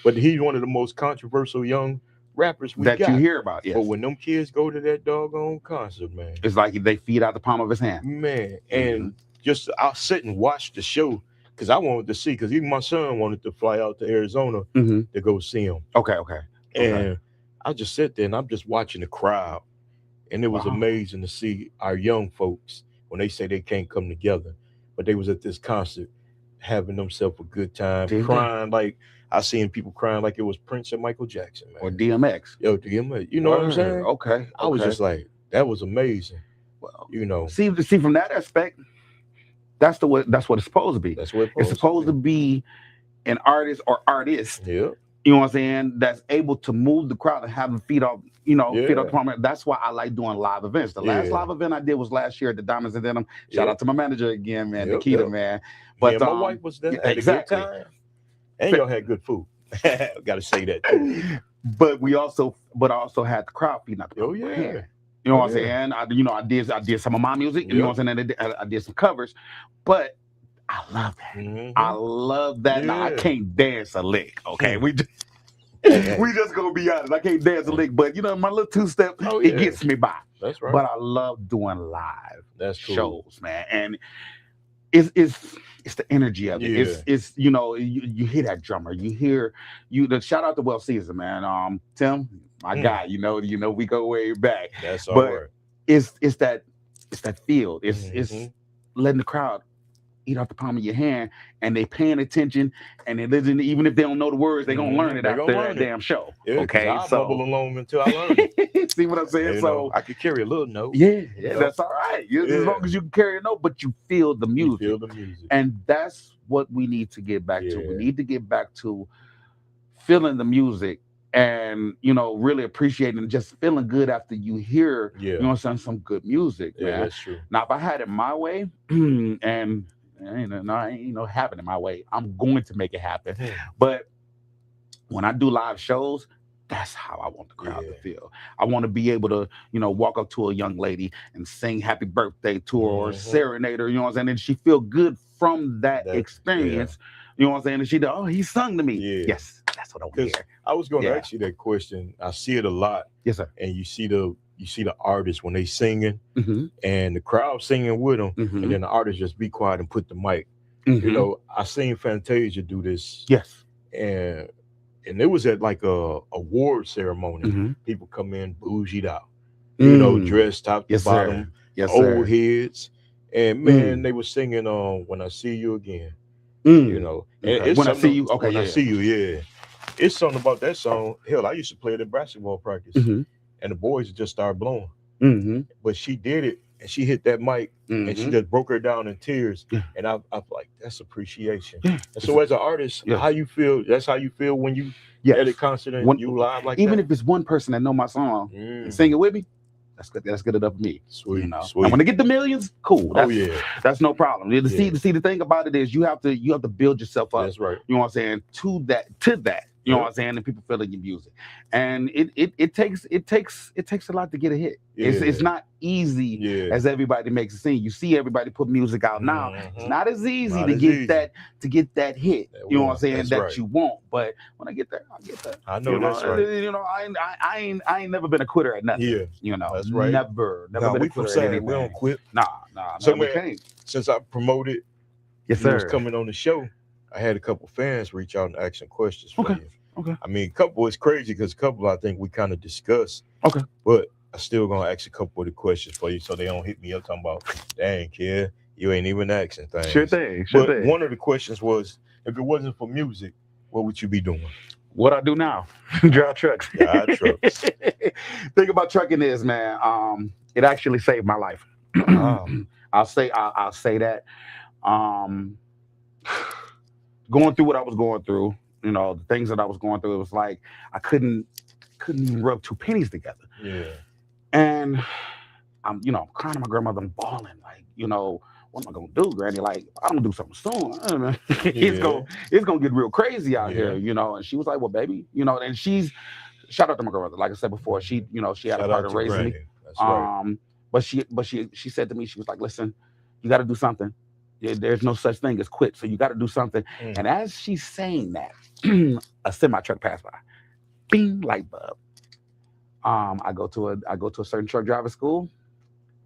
But he's one of the most controversial young rappers we got. You hear about. Yes. But when them kids go to that doggone concert, man, it's like they feed out the palm of his hand. Man, and just I'll sit and watch the show because I wanted to see, because even my son wanted to fly out to Arizona to go see him. Okay. And I just sit there and I'm just watching the crowd. And it was amazing to see our young folks when they say they can't come together, but they was at this concert having themselves a good time, crying like I seen people crying like it was Prince and Michael Jackson, man. Or DMX. Yo, DMX. You know what I'm saying? Okay. I was just like, that was amazing. Well, you know. See from that aspect, that's what it's supposed to be. That's what it's supposed to be an artist or artist. Yeah. You know what I'm saying? That's able to move the crowd and have them feed off, feed off the palm. That's why I like doing live events. The last live event I did was last year at the Diamonds and Denim. Shout out to my manager again, man, Nikita, man. But my wife was there. Exactly. A good time. And y'all had good food. Got to say that too. But I also had the crowd feeding out the palm. You know what I'm saying? I did some of my music. You know what I'm saying? I did some covers, but I love that. I love that. Now, I can't dance a lick. Okay, we just gonna be honest. I can't dance a lick, but my little two-step, it gets me by. That's right. But I love doing live shows, man, and it's the energy of it. It's you hear that drummer, you hear the shout out to Well Seasoned, man. Tim, my guy, we go way back. That's all right. It's that feel. It's letting the crowd eat off the palm of your hand, and they paying attention, and they listen. Even if they don't know the words, they gonna learn it after that damn show. Okay, I'll bubble along until I learn it. See what I'm saying? So I could carry a little note. Yeah, that's all right. As long as you can carry a note, but you feel the music. And that's what we need to get back to. We need to get back to feeling the music and really appreciating and just feeling good after you hear some good music. Yeah, man. That's true. Now, if I had it my way, and ain't no happening my way, I'm going to make it happen. But when I do live shows, that's how I want the crowd to feel. I want to be able to, walk up to a young lady and sing happy birthday to her or serenade her, what I'm saying? And she feel good from that experience. You know what I'm saying? And she he sung to me. Yeah. Yes, that's what I want to hear. I was going to ask you that question. I see it a lot. Yes, sir. And you see the artist when they singing and the crowd singing with them, and then the artist just be quiet and put the mic. I seen Fantasia do this. Yes. And it was at like a award ceremony. People come in bougied out, dressed top to bottom, old heads. And man, they were singing When I See You Again. And it's When I See You, when I see you, it's something about that song. Hell, I used to play it at basketball practice, and the boys would just start blowing. But she did it, and she hit that mic, and she just broke her down in tears. And I'm like, that's appreciation. And so as an artist, how you feel? That's how you feel when you at a concert and you live like even that? if it's one person that know my song and sing it with me. That's good enough for me. Sweet, you know. sweet. And when they get the millions, cool. That's no problem. See, the thing about it is you have to build yourself up. That's right. You know what I'm saying? To that. You know what I'm saying? And people feel your music. And it takes a lot to get a hit. It's not easy as everybody makes it seem. You see everybody put music out now. It's not as easy to get that hit. You know what I'm saying? That you want. But when I get there, I'll get there. I know that's right. You know, I ain't never been a quitter at nothing. Yeah. You know, that's right. Never been a quitter at anything. We don't quit. Nah. So man, since I promoted, yes, sir, was coming on the show, I had a couple fans reach out and ask some questions for you. Okay. I mean, a couple is crazy because a couple I think we kind of discussed. Okay. But I still gonna ask a couple of the questions for you so they don't hit me up talking about, dang, kid, you ain't even asking things. Sure thing. One of the questions was, if it wasn't for music, what would you be doing? What I do now, drive trucks. Drive trucks. Thing about trucking is, man, it actually saved my life. I'll say that. Going through what I was going through, you know, the things that I was going through, it was like I couldn't even rub two pennies together. Yeah. And I'm, you know, crying to my grandmother and bawling, like, you know, what am I gonna do, Granny? Like, I'm gonna do something soon. It's gonna get real crazy out here, you know. And she was like, well, baby, you know, and shout out to my grandmother. Like I said before, she had a part in raising me. That's right. But she said to me, she was like, listen, you gotta do something. There's no such thing as quit. So you gotta do something. And as she's saying that, a semi truck passed by. Bing, light bulb. I go to a certain truck driver school,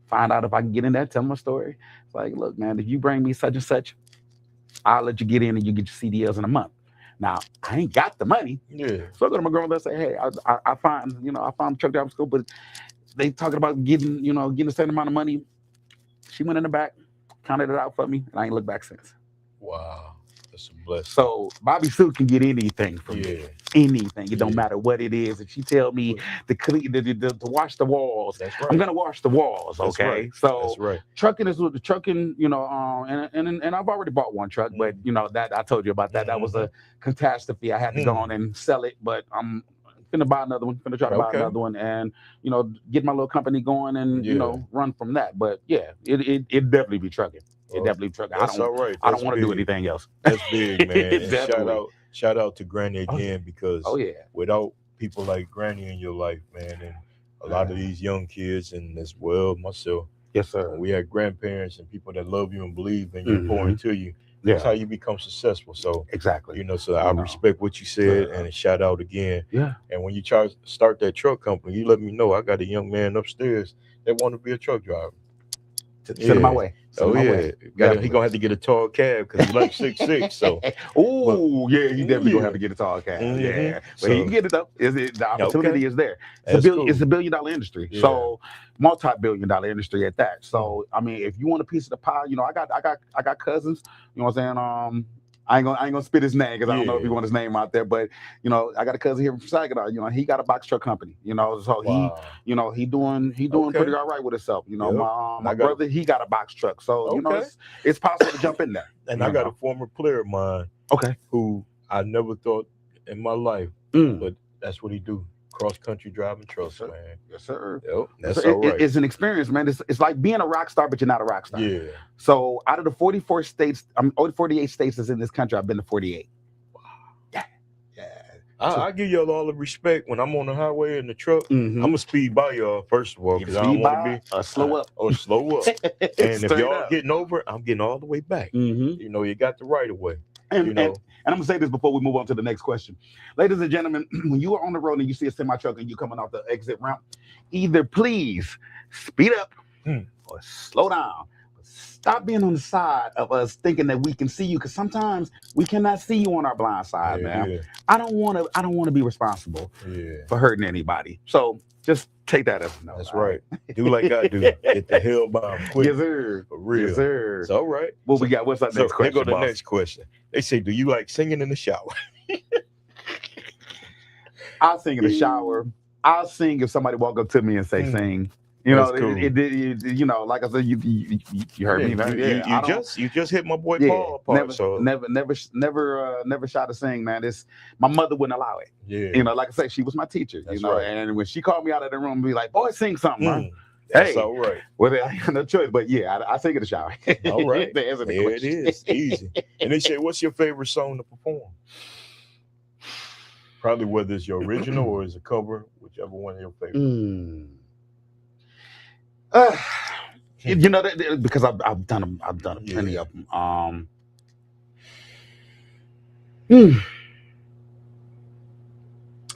find out if I can get in there, tell my story. It's like, look, man, if you bring me such and such, I'll let you get in and you get your CDLs in a month. Now, I ain't got the money. Yeah. So I go to my grandmother and say, hey, I found the truck driver school, but they talking about getting a certain amount of money. She went in the back, counted it out for me, and I ain't looked back since. Wow. That's a blessing. So Bobby Sue can get anything from me. Anything. It don't matter what it is. If she tell me to wash the walls, that's right. I'm gonna wash the walls. That's okay. Right. So that's right. trucking, you know, and I've already bought one truck, but you know that I told you about that. That was a catastrophe. I had to go on and sell it, but I'm finna buy another one. Finna try to buy another one, and you know, get my little company going, and you know, run from that. But yeah, it definitely be trucking. It definitely trucking. That's all right. I don't want to do anything else. That's big, man. Shout out to Granny again, because without people like Granny in your life, man, and a lot of these young kids, and as well myself. Yes, sir. We had grandparents and people that love you and believe in you, pour into you. That's how you become successful. So exactly, you know. So I respect what you said, and a shout out again. Yeah. And when you try to start that truck company, you let me know. I got a young man upstairs that want to be a truck driver. Send him my way. He gonna have to get a tall cab because he's like 6'6". So he definitely gonna have to get a tall cab. Yeah, but he can get it though. The opportunity is there. It's a $1 billion industry. So multi-billion-dollar industry at that. So I mean, if you want a piece of the pie, you know, I got cousins. You know what I'm saying? I ain't gonna spit his name because I don't know if he want his name out there, but you know, I got a cousin here from Saginaw. You know, he got a box truck company. You know, so he doing pretty all right with himself. You know, my brother, he got a box truck, so you know, it's possible to jump in there. And I got a former player of mine, who I never thought in my life, but that's what he do. Cross country driving trucks, man. Yes, sir. Yep, that's all right. It's an experience, man. It's like being a rock star, but you're not a rock star. Yeah. So out of the 48 states that's in this country, I've been to 48. Wow. Yeah. I give y'all all the respect when I'm on the highway in the truck. I'm gonna speed by y'all first of all because I don't want to be slow up. Slow up. And if y'all getting over, I'm getting all the way back. You know, you got the right of way. And I'm gonna say this before we move on to the next question, ladies and gentlemen. When you are on the road and you see a semi truck and you coming off the exit ramp, either please speed up or slow down. Stop being on the side of us thinking that we can see you, because sometimes we cannot see you on our blind side, man. Yeah. I don't want to be responsible for hurting anybody. So just take that as a note. That's right. Do like I do. Get the hell by them quick. Yes, sir. For real. Yes, sir. It's all right. What we got? What's our next question? Here go the next question. They say, do you like singing in the shower? I'll sing in the shower. I'll sing if somebody walk up to me and say sing. You That's know, cool. You know, like I said, you heard me. You just hit my boy Yeah, Paul apart. never shot to sing, man. My mother wouldn't allow it. Yeah. You know, like I say, she was my teacher. That's you know, right. and when she called me out of the room, be like, "Boy, sing something, man." That's Hey, all right. Well, I had no choice, but yeah, I sing in the shower. All right. To answer the There it question. is. Easy. And they say, what's your favorite song to perform? Probably whether it's your original or it's a cover, whichever one is your favorite. You know, because I've done plenty of them.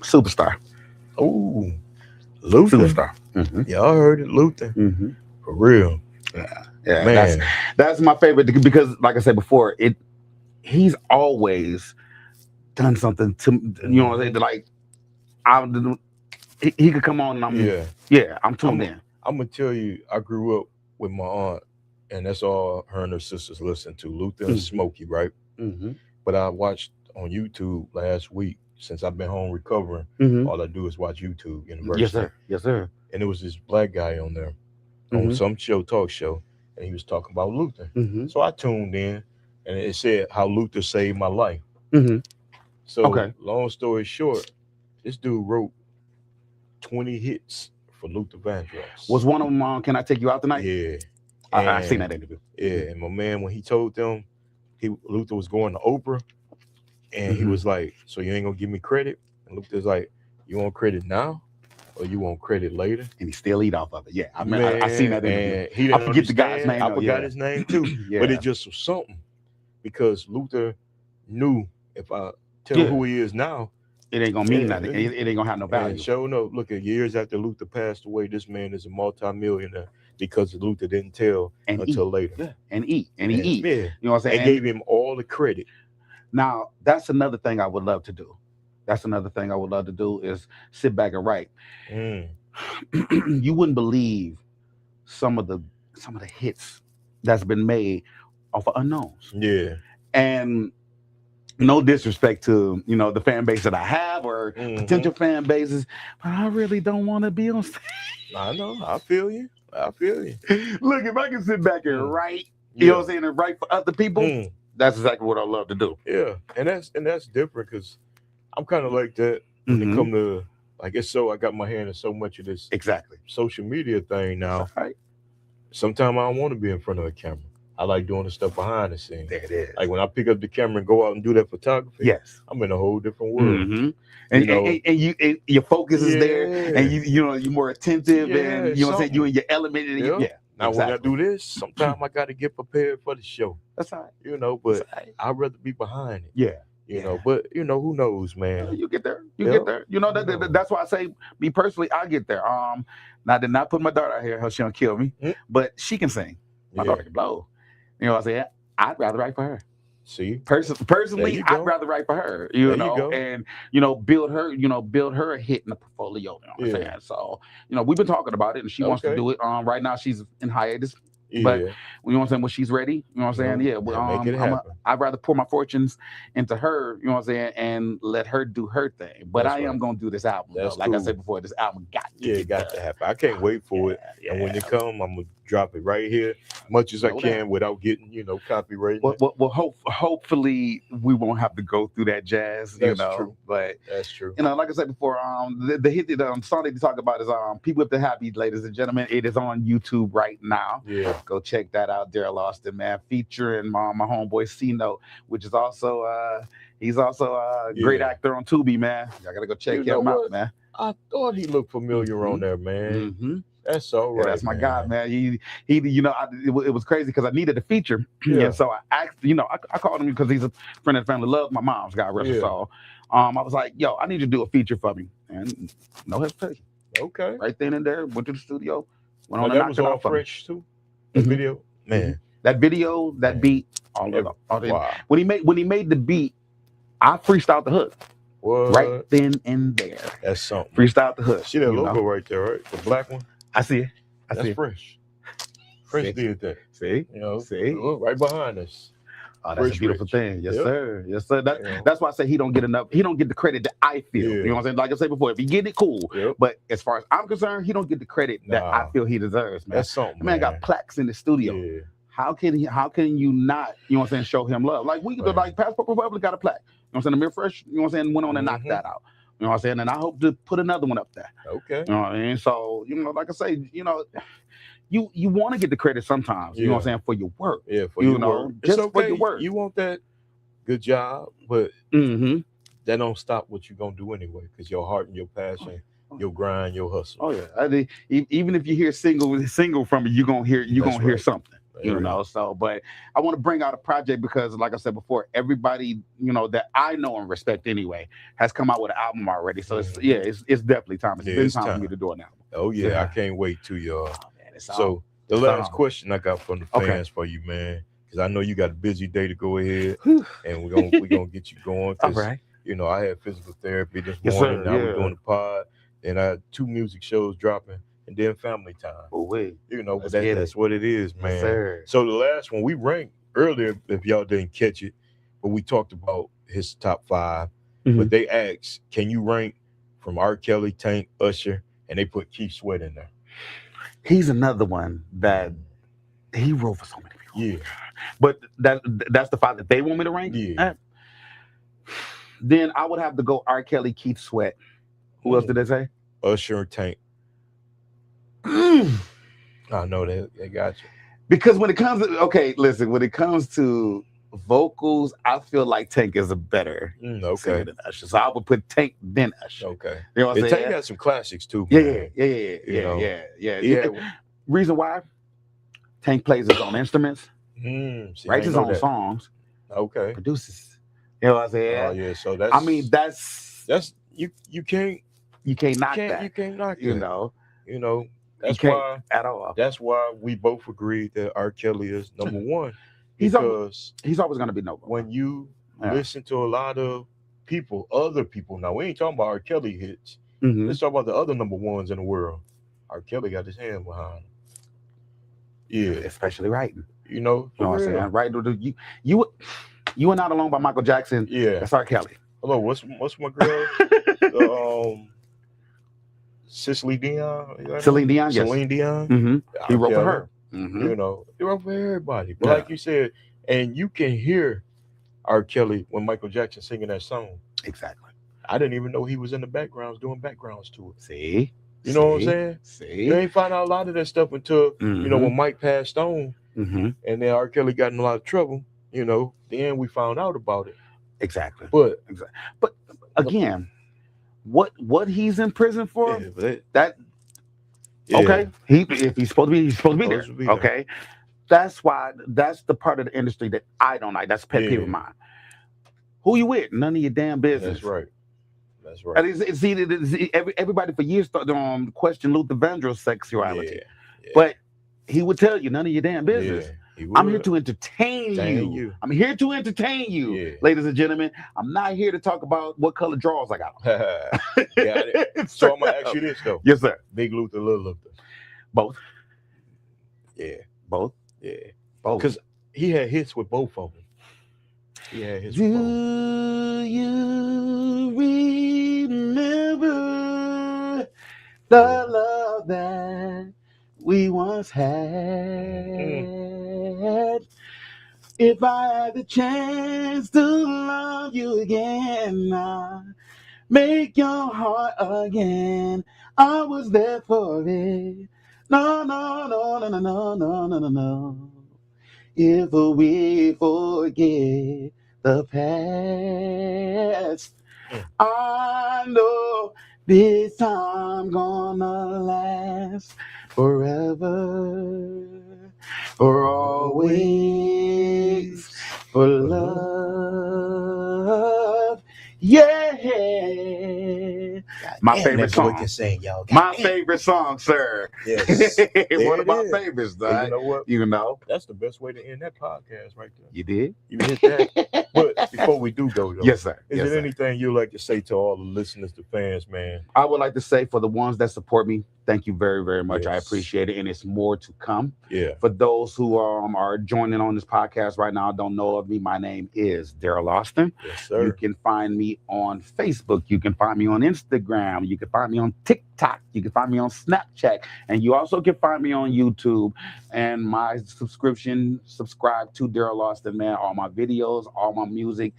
Superstar. Oh, Luther. Superstar. Y'all heard it, Luther. For real. Yeah, Man. that's my favorite because, like I said before, he's always done something to you know like he could come on and I'm tuned in. I'm gonna tell you, I grew up with my aunt, and that's all her and her sisters listen to, Luther and Smokey, right? But I watched on YouTube last week, since I've been home recovering, all I do is watch YouTube University. Yes, sir. And there was this black guy on there on some talk show, and he was talking about Luther. So I tuned in, and it said how Luther saved my life. So long story short, this dude wrote 20 hits for Luther Vandross. Was one of them Can I Take You Out Tonight? Yeah. I seen that interview. Yeah, and my man, when he told them Luther was going to Oprah, and he was like, so you ain't gonna give me credit? And Luther's like, you want credit now or you want credit later? And he still eat off of it. Yeah, I seen that interview. I forget the guy's name. I forgot his name too. Yeah. But it just was something, because Luther knew if I tell who he is now, it ain't gonna mean nothing. It ain't gonna have no value. And sure enough, look at years after Luther passed away, this man is a multi-millionaire because Luther didn't tell until later. Yeah, and he eat. Yeah. You know what I'm saying? And gave him all the credit. Now, that's another thing I would love to do. Is sit back and write. You wouldn't believe some of the hits that's been made off of unknowns. Yeah. And no disrespect to, the fan base that I have or potential fan bases, but I really don't want to be on stage. I know. I feel you. Look, if I can sit back and write, you know what I'm saying, and write for other people, that's exactly what I love to do. Yeah. And that's different, because I'm kind of like that when it come to, I guess so, I got my hand in so much of this social media thing now. Right. Sometimes I don't want to be in front of a camera. I like doing the stuff behind the scenes. There it is. Like when I pick up the camera and go out and do that photography, yes, I'm in a whole different world. And your focus is there, and you're more attentive, and you know what I'm saying, you in your element. And now when I do this, sometimes I got to get prepared for the show. That's right. But I'd rather be behind it. Yeah. But who knows, man? You get there. Get there. That's why I say, me personally, I get there. Now, I did not put my daughter out here, she don't kill me, but she can sing. My daughter can blow. You know what I'm saying? I'd rather write for her. See, personally, I'd rather write for her. And build her a hit in the portfolio. You know what I'm saying? So we've been talking about it, and she wants to do it. Right now, she's in hiatus. But you know what I'm saying, when she's ready, you know what I'm saying? Make it happen. I'd rather pour my fortunes into her, you know what I'm saying, and let her do her thing. But I am gonna do this album. Like I said before, this album got to happen. I can't wait for it. And when it come, I'm gonna drop it right here, much as I can, without getting copyright. Well, hopefully we won't have to go through that jazz. That's true. But that's true. Like I said before, the hit that song that you talk about is "People With the Happy," ladies and gentlemen. It is on YouTube right now. Yeah. Go check that out, Darrell, Alston, man, featuring my homeboy C-Note, which is also he's also a great actor on Tubi, man. Y'all gotta go check him out, man. I thought he looked familiar on there, man. That's all right. That's my guy, man. He it was crazy because I needed a feature. Yeah. So I asked, I called him because he's a friend of the family. Loves my mom's got rest her soul. I was like, yo, I need you to do a feature for me, and no hesitation. Okay. Right then and there, went to the studio. Went on that was all fresh too. The video, man. That video, that beat, all of it. Wow. When he made the beat, I freestyled the hook. What? Right then and there. That's something. Freestyled the hook. See that logo right there, right? The black one. I see it. That's fresh. Fresh did that. See? See? Right behind us. Oh, that's a beautiful Rich. thing. Yes, Yep. sir. Yes, sir. That, You know. That's why I say he don't get enough. He don't get the credit that I feel. You know what I'm saying? Like I said before, if he get it, cool. Yep. But as far as I'm concerned, he don't get the credit that I feel he deserves, man. That's something. The man got plaques in the studio. Yeah. How can you not, you know what I'm saying, show him love? Like we could like Passport Republic got a plaque. You know what I'm saying? The Mirror Fresh, you know what I'm saying, went on and knocked that out. You know what I'm saying? And I hope to put another one up there. Okay. You know what I mean? So, you know, like I say, you know, you want to get the credit sometimes, you know what I'm saying, for your work. Yeah, for you your know, work. just It's okay. for your work. You want that good job, but that don't stop what you're gonna do anyway, because your heart and your passion, your grind, your hustle. Oh yeah. Even if you hear single from it, you're gonna hear something. You know, so but I want to bring out a project because, like I said before, everybody, you know, that I know and respect anyway has come out with an album already. So it's definitely time. It's been time for me to do an album. Oh yeah, I can't wait to y'all. Oh, man, so the last question I got from the fans for you, man, because I know you got a busy day to go ahead, and we're gonna get you going. All right. You know, I had physical therapy this morning. Now we're doing the pod, and I had 2 music shows dropping, and then family time. Oh wait, you know, but that's what it is, man. Yes, sir. So the last one we ranked earlier, if y'all didn't catch it, but we talked about his top 5. But they asked, can you rank from R. Kelly, Tank, Usher, and they put Keith Sweat in there. He's another one that he wrote for so many people. Yeah, but that's the 5 that they want me to rank. Yeah. Then I would have to go R. Kelly, Keith Sweat. Who else did they say? Usher and Tank. I know that they got you. Because when it comes to when it comes to vocals, I feel like Tank is a better singer than Usher. So I would put Tank then Usher. Okay. You know what I'm saying? Tank got some classics too. Man. Yeah. Reason why? Tank plays his own instruments, writes his own songs, produces. You know what I'm saying? Oh yeah, so that's. I mean, that's you can't knock that. You can't knock you that. You know. That's why at all. That's why we both agreed that R. Kelly is number 1. He's because always gonna be number 1. When you listen to a lot of other people, now we ain't talking about R. Kelly hits. Let's talk about the other number 1s in the world. R. Kelly got his hand behind him. Yeah, especially writing. You know what I'm saying? Right? You are Not Alone by Michael Jackson. Yeah, that's R. Kelly. Hello, what's my girl? Celine Dion. Celine Dion. Celine Dion. He wrote for her. You know, he wrote for everybody. But like you said, and you can hear R. Kelly when Michael Jackson singing that song. Exactly. I didn't even know he was in the backgrounds doing backgrounds to it. See? You know what I'm saying? See? You ain't find out a lot of that stuff until, you know, when Mike passed on and then R. Kelly got in a lot of trouble, you know, then we found out about it. Exactly. But again, what he's in prison for, okay. If he's supposed to be, he's supposed to be there. Okay. That's the part of the industry that I don't like. That's a pet peeve of mine. Who you with? None of your damn business. That's right. That's right. And everybody for years questioned Luther Vandross' sexuality. But he would tell you, none of your damn business. I'm here to entertain you. I'm here to entertain you, ladies and gentlemen. I'm not here to talk about what color drawers I got on. So I'm going to ask you this, though. Yes, sir. Big Luther, Little Luther. Both. Yeah. Both? Yeah. Both. Because he had hits with both of them. He had hits with both. Do you remember the love that we once had? If I had the chance to love you again, I'd make your heart again. I was there for it. No. If we forget the past, I know this time gonna last forever, for always, for love. Yeah. My favorite song. Can sing, y'all. My favorite song, sir. Yes. One of my favorites, though. You know what? You know. That's the best way to end that podcast right there. You did? You hit that. But before we do go, though. Yes, sir. Is there anything you'd like to say to all the listeners, the fans, man? I would like to say for the ones that support me, Thank you very, very much. I Yes. appreciate it. And it's more to come. Yeah. For those who are joining on this podcast right now, don't know of me, my name is Darrell Alston. Yes, sir. You can find me on Facebook. You can find me on Instagram. You can find me on TikTok. You can find me on Snapchat. And you also can find me on YouTube. And my subscribe to Darrell Alston, man. All my videos, all my music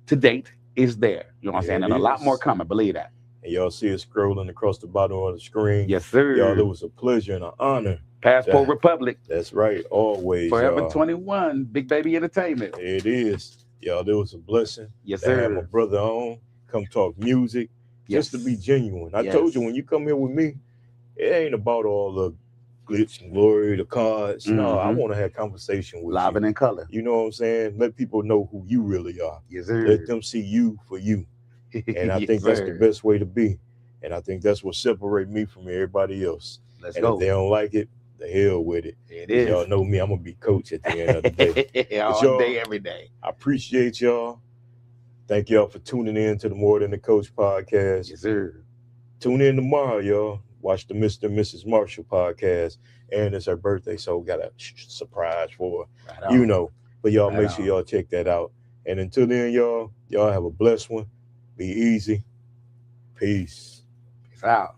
to date is there. You know what I'm saying? And a lot more coming. Believe that. And y'all see it scrolling across the bottom of the screen. Yes, sir. Y'all, it was a pleasure and an honor. Passport Republic. That's right. Always. Forever y'all. 21. Big Baby Entertainment. It is. Y'all, there was a blessing. Yes, to have sir. my brother on. Come talk music. Just to be genuine. I told you, when you come here with me, it ain't about all the glitz and glory, the cards. No, I want to have conversation with Live you. and in color. You know what I'm saying? Let people know who you really are. Yes, sir. Let them see you for you. And I think that's the best way to be. And I think that's what separates me from everybody else. Let's and go. if they don't like it, the hell with it. It is. Y'all know me. I'm going to be coach at the end of the day. All day, every day. I appreciate y'all. Thank y'all for tuning in to the More Than the Coach podcast. Yes, sir. Tune in tomorrow, y'all. Watch the Mr. and Mrs. Marshall podcast. And it's her birthday, so we got a surprise for her. Right You know. But y'all Right make sure y'all check that out. And until then, y'all have a blessed one. Be easy. Peace. Peace out.